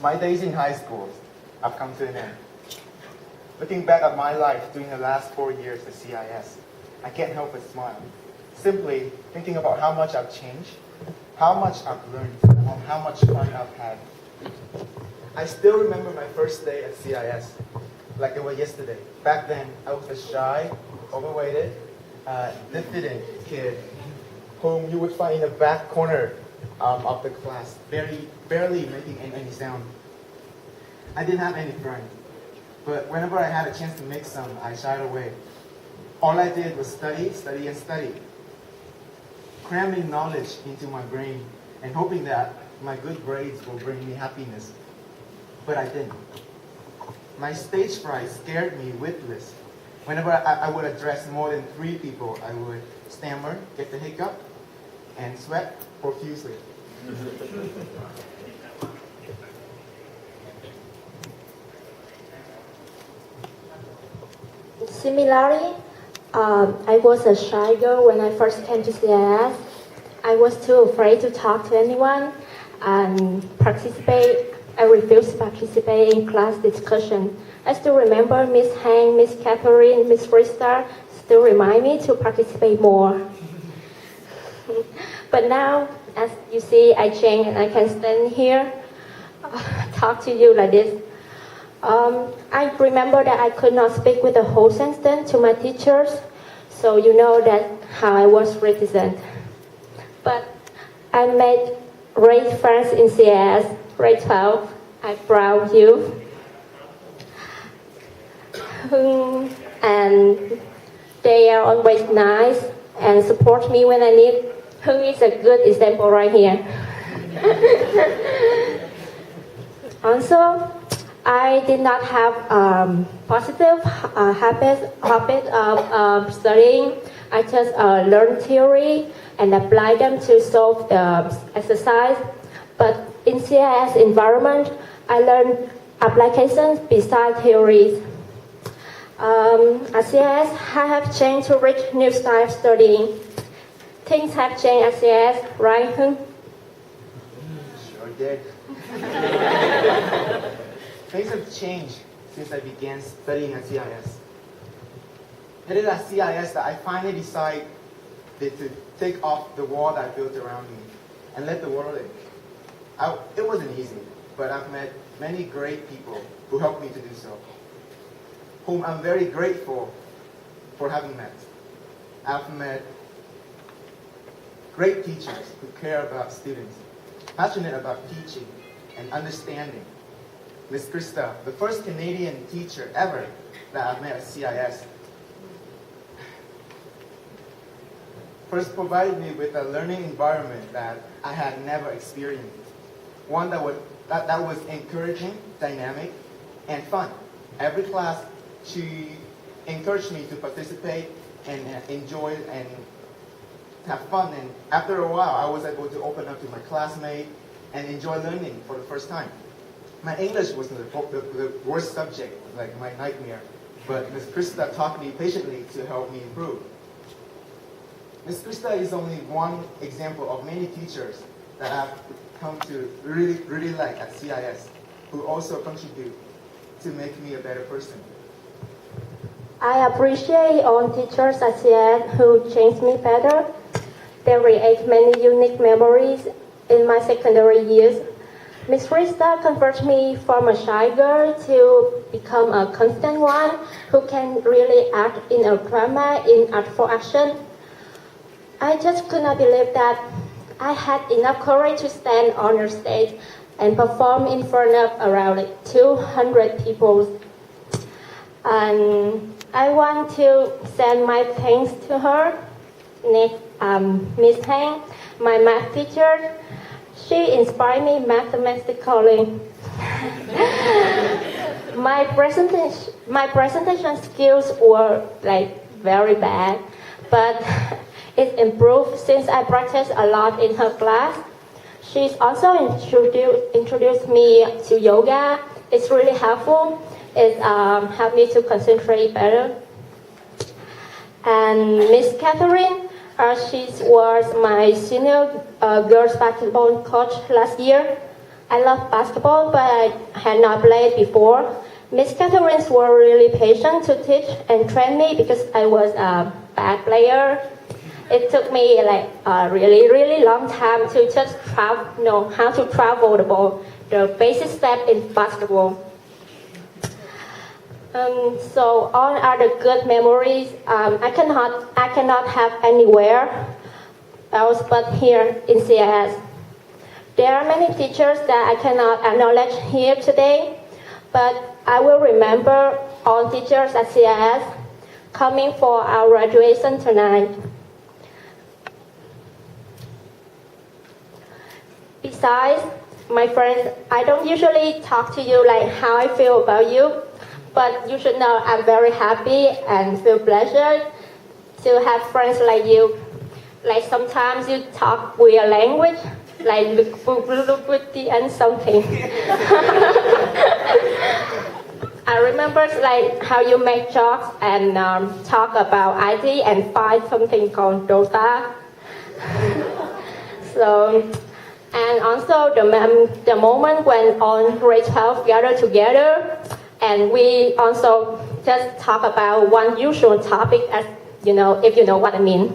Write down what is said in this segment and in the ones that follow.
My days in high school have come to an end. Looking back at my life during the last 4 years at CIS, I can't help but smile. Simply thinking about how much I've changed, how much I've learned, and how much fun I've had. I still remember my first day at CIS, like it was yesterday. Back then, I was a shy, overweighted, diffident kid whom you would find in the back corner of the class, barely making any sound. I didn't have any friends, but whenever I had a chance to make some, I shied away. All I did was study, and study, cramming knowledge into my brain and hoping that my good grades will bring me happiness. But I didn't. My stage fright scared me witless. Whenever I would address more than 3 people, I would stammer, get the hiccup, and sweat profusely. Similarly, I was a shy girl when I first came to CIS. I was too afraid to talk to anyone and participate. I refused to participate in class discussion. I still remember Miss Hang, Miss Catherine, Miss Krista still remind me to participate more. But now, as you see, I changed and I can stand here, talk to you like this. I remember that I could not speak with the whole sentence to my teachers, so you know that how I was reticent. But I made great friends in CIS, grade 12. I'm proud of you. And they are always nice and support me when I need. Hưng is a good example right here. Also, I did not have positive habit of studying. I just learned theory and apply them to solve the exercise. But in CIS environment, I learned applications besides theories. At CIS, I have changed to reach new style of studying. Things have changed at CIS, right, Hưng? Sure did. Things have changed since I began studying at CIS. It is at CIS that I finally decided to take off the wall that I built around me and let the world in. It wasn't easy, but I've met many great people who helped me to do so, whom I'm very grateful for having met. I've met great teachers who care about students, passionate about teaching and understanding. Ms. Krista, the first Canadian teacher ever that I've met at CIS, first provided me with a learning environment that I had never experienced. One that was encouraging, dynamic, and fun. Every class, she encouraged me to participate and enjoy and have fun. And after a while, I was able to open up to my classmates and enjoy learning for the first time. My English was the worst subject, like my nightmare. But Ms. Krista taught me patiently to help me improve. Ms. Krista is only one example of many teachers that I've come to really like at CIS, who also contribute to make me a better person. I appreciate all teachers at CIS who changed me better. They create many unique memories in my secondary years. Ms. Krista converted me from a shy girl to become a constant one who can really act in a drama in Art for Action. I just could not believe that I had enough courage to stand on the stage and perform in front of around 200 people. And I want to send my thanks to her. Next, Miss Hang, my math teacher. She inspired me mathematically. My presentation skills were very bad, but it improved since I practiced a lot in her class. She's also introduced me to yoga. It's really helpful. It helped me to concentrate better. And Miss Catherine, she was my senior girls basketball coach last year. I love basketball, but I had not played before. Miss Catherine were really patient to teach and train me because I was a bad player. It took me like a really, really long time to just know how to travel the ball, the basic step in basketball. So all other good memories I cannot have anywhere else but here in CIS. There are many teachers that I cannot acknowledge here today, but I will remember all teachers at CIS coming for our graduation tonight. Besides, my friends, I don't usually talk to you like how I feel about you, but you should know I'm very happy and feel pleasure to have friends like you. Like sometimes you talk weird language, like look and something. I remember like how you make jokes and talk about IT and find something called Dota. So, and also the moment when on grade 12 gather together, and we also just talk about one usual topic, as you know, if you know what I mean.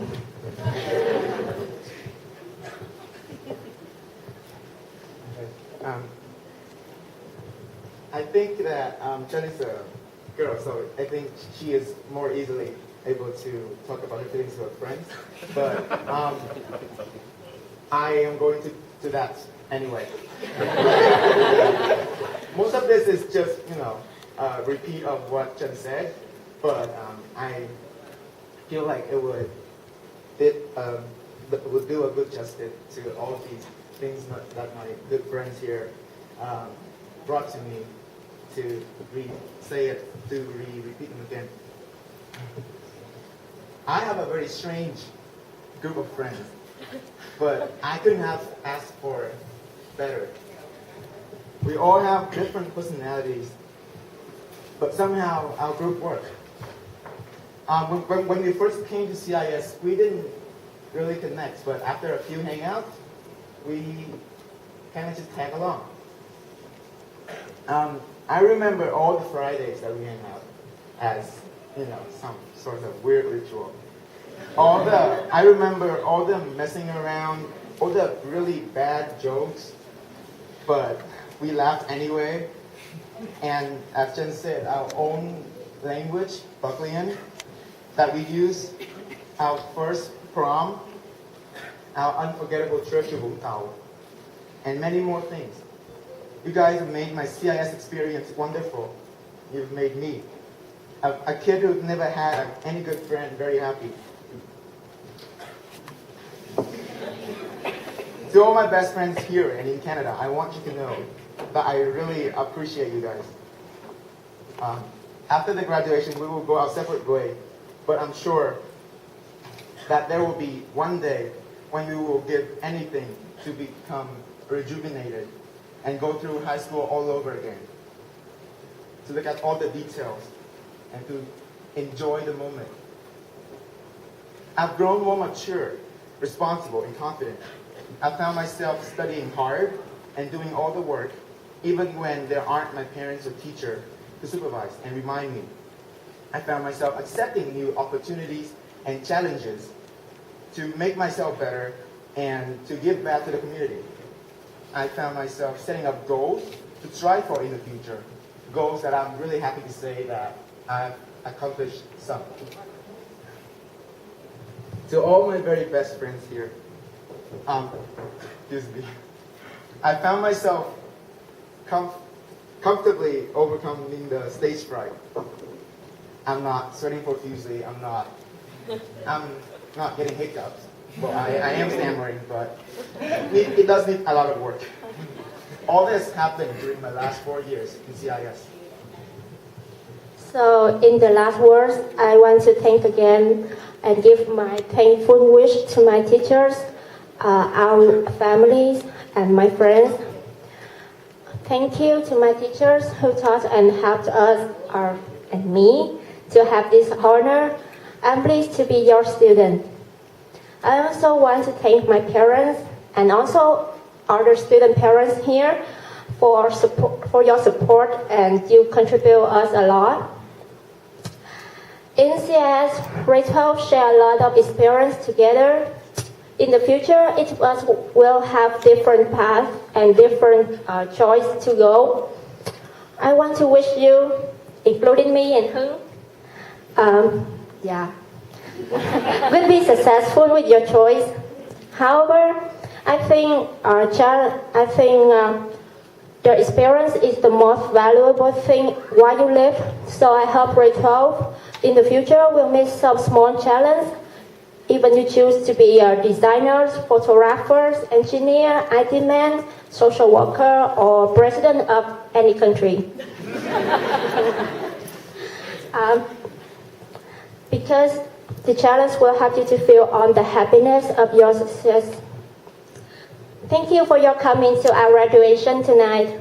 I think that Jen is a girl, so I think she is more easily able to talk about her feelings to her friends. But I am going to do that anyway. Most of this is just, a repeat of what Jen said, but I feel like it would do a good justice to all of these things that my good friends here brought to me to say it, to repeat them again. I have a very strange group of friends, but I couldn't have asked for better. We all have different personalities, but somehow our group worked. When we first came to CIS, we didn't really connect, but after a few hangouts, we kind of just tag along. I remember all the Fridays that we hang out as, some sort of weird ritual. I remember all the messing around, all the really bad jokes, but we laughed anyway. And as Jen said, our own language, Buckleyan, that we use, our first prom, our unforgettable trip to Vũng Tàu, and many more things. You guys have made my CIS experience wonderful. You've made me, a kid who's never had any good friend, very happy. To all my best friends here and in Canada, I want you to know that I really appreciate you guys. After the graduation, we will go our separate way, but I'm sure that there will be one day when we will give anything to become rejuvenated and go through high school all over again, to look at all the details and to enjoy the moment. I've grown more mature, responsible, and confident. I found myself studying hard and doing all the work, even when there aren't my parents or teacher to supervise and remind me. I found myself accepting new opportunities and challenges to make myself better and to give back to the community. I found myself setting up goals to strive for in the future, goals that I'm really happy to say that I've accomplished some. To all my very best friends here, excuse me, I found myself comfortably overcoming the stage fright. I'm not sweating profusely. I'm not getting hiccups. Well, I am stammering, but it does need a lot of work. All this happened during my last 4 years in CIS. So in the last words, I want to thank again and give my thankful wish to my teachers, our families, and my friends. Thank you to my teachers who taught and helped us and me to have this honor. I'm pleased to be your student. I also want to thank my parents and also other student parents here for your support, and you contribute us a lot. In CIS, grade 12 share a lot of experience together. In the future, each of us will have different paths and different choice to go. I want to wish you, including me and Hưng, will be successful with your choice. However, I think the experience is the most valuable thing while you live. So I hope grade 12 in the future will meet some small challenge. Even you choose to be designers, photographers, engineer, IT man, social worker, or president of any country. Because the challenge will help you to feel on the happiness of your success. Thank you for your coming to our graduation tonight.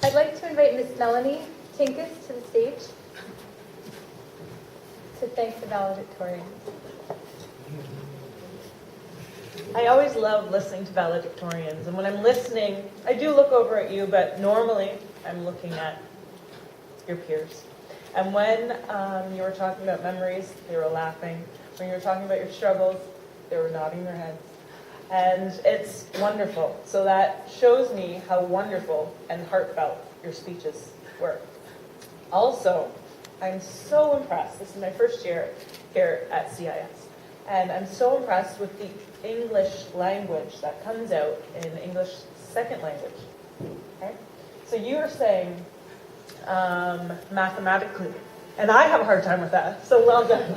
I'd like to invite Miss Melanie Tinkus to the stage to thank the valedictorians. I always love listening to valedictorians, and when I'm listening, I do look over at you, but normally I'm looking at your peers. And when you were talking about memories, they were laughing. When you were talking about your struggles, they were nodding their heads. And it's wonderful. So that shows me how wonderful and heartfelt your speeches were. Also, I'm so impressed. This is my first year here at CIS. And I'm so impressed with the English language that comes out in English second language. Okay? So you are saying mathematically, and I have a hard time with that, so well done.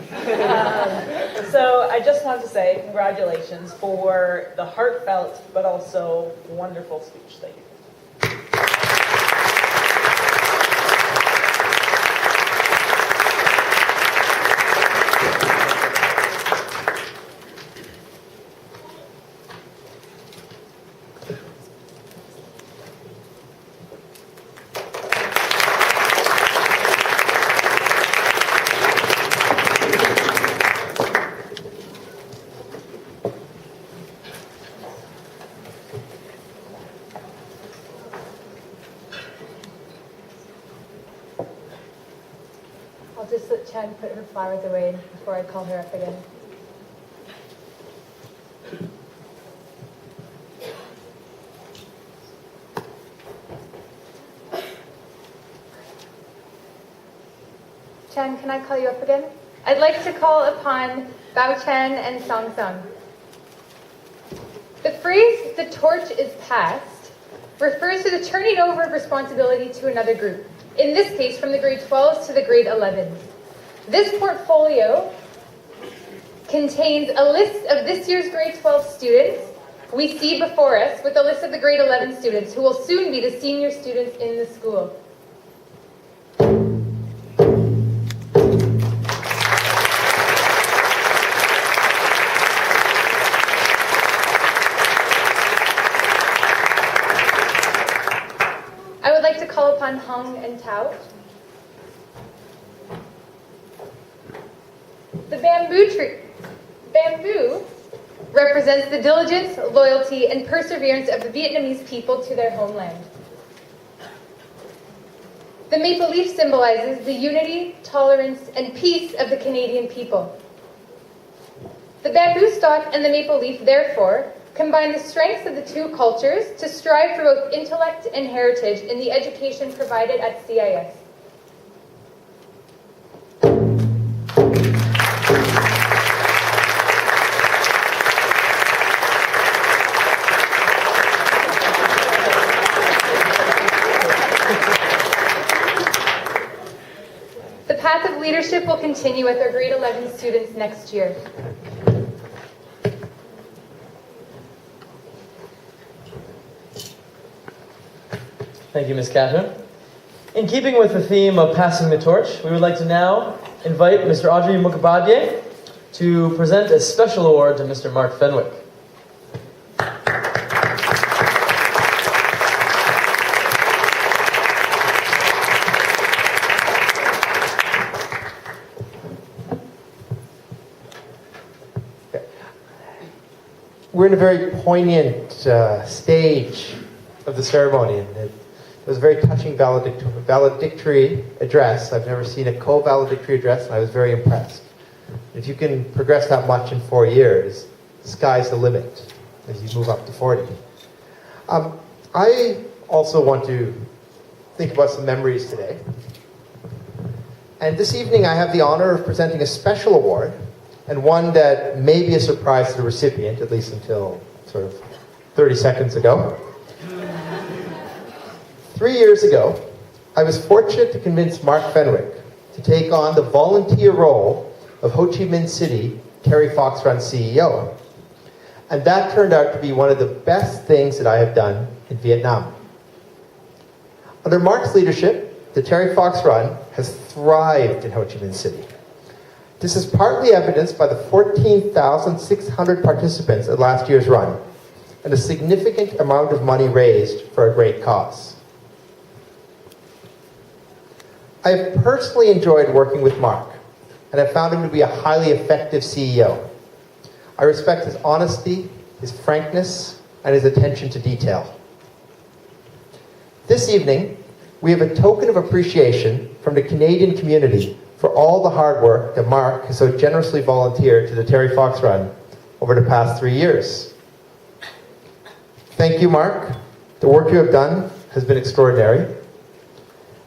So I just want to say congratulations for the heartfelt but also wonderful speech that you did. I'll just let Chen put her flowers away before I call her up again. Chen, can I call you up again? I'd like to call upon Bao Chen and Song Song. The phrase, "the torch is passed," refers to the turning over of responsibility to another group. In this case, from the grade 12s to the grade 11s. This portfolio contains a list of this year's grade 12 students we see before us with a list of the grade 11 students who will soon be the senior students in the school. I would like to call upon Hung and Tao. The bamboo tree. Bamboo represents the diligence, loyalty, and perseverance of the Vietnamese people to their homeland. The maple leaf symbolizes the unity, tolerance, and peace of the Canadian people. The bamboo stalk and the maple leaf, therefore, combine the strengths of the two cultures to strive for both intellect and heritage in the education provided at CIS. The path of leadership will continue with our grade 11 students next year. Thank you, Ms. Catherine. In keeping with the theme of passing the torch, we would like to now invite Mr. Audrey Mukhabadye to present a special award to Mr. Mark Fenwick. We're in a very poignant stage of the ceremony, and it was a very touching valedictory address. I've never seen a co-valedictory address, and I was very impressed. If you can progress that much in 4 years, the sky's the limit as you move up to 40. I also want to think about some memories today. And this evening I have the honor of presenting a special award, and one that may be a surprise to the recipient, at least until sort of 30 seconds ago. 3 years ago, I was fortunate to convince Mark Fenwick to take on the volunteer role of Ho Chi Minh City Terry Fox Run CEO. And that turned out to be one of the best things that I have done in Vietnam. Under Mark's leadership, the Terry Fox Run has thrived in Ho Chi Minh City. This is partly evidenced by the 14,600 participants at last year's run, and a significant amount of money raised for a great cause. I have personally enjoyed working with Mark, and have found him to be a highly effective CEO. I respect his honesty, his frankness, and his attention to detail. This evening, we have a token of appreciation from the Canadian community for all the hard work that Mark has so generously volunteered to the Terry Fox Run over the past 3 years. Thank you, Mark. The work you have done has been extraordinary.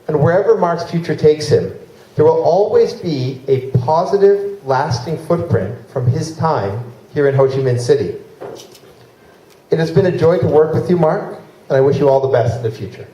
And wherever Mark's future takes him, there will always be a positive, lasting footprint from his time here in Ho Chi Minh City. It has been a joy to work with you, Mark, and I wish you all the best in the future.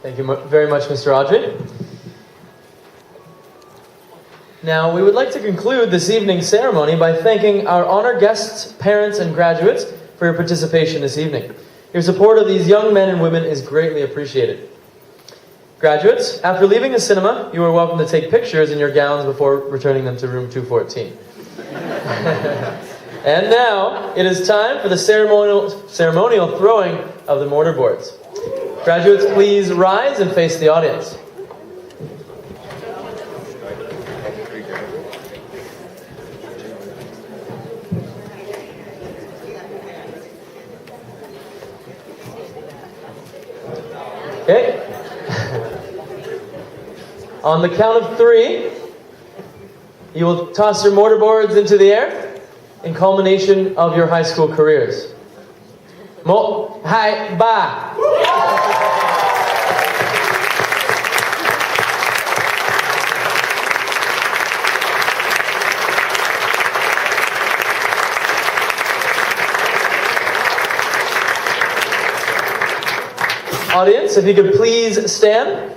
Thank you very much, Mr. Audrey. Now, we would like to conclude this evening's ceremony by thanking our honored guests, parents, and graduates for your participation this evening. Your support of these young men and women is greatly appreciated. Graduates, after leaving the cinema, you are welcome to take pictures in your gowns before returning them to room 214. And now, it is time for the ceremonial throwing of the mortar boards. Graduates, please rise and face the audience. Okay. On the count of 3, you will toss your mortar boards into the air in culmination of your high school careers. 1, 2, 3. Audience, if you could please stand.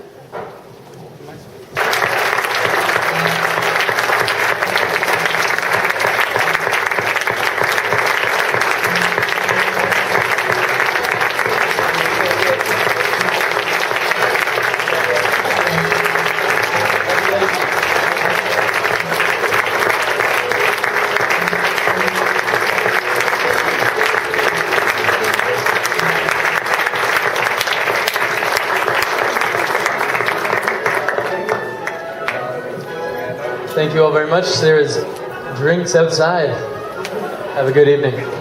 Thank you all very much. There is drinks outside. Have a good evening.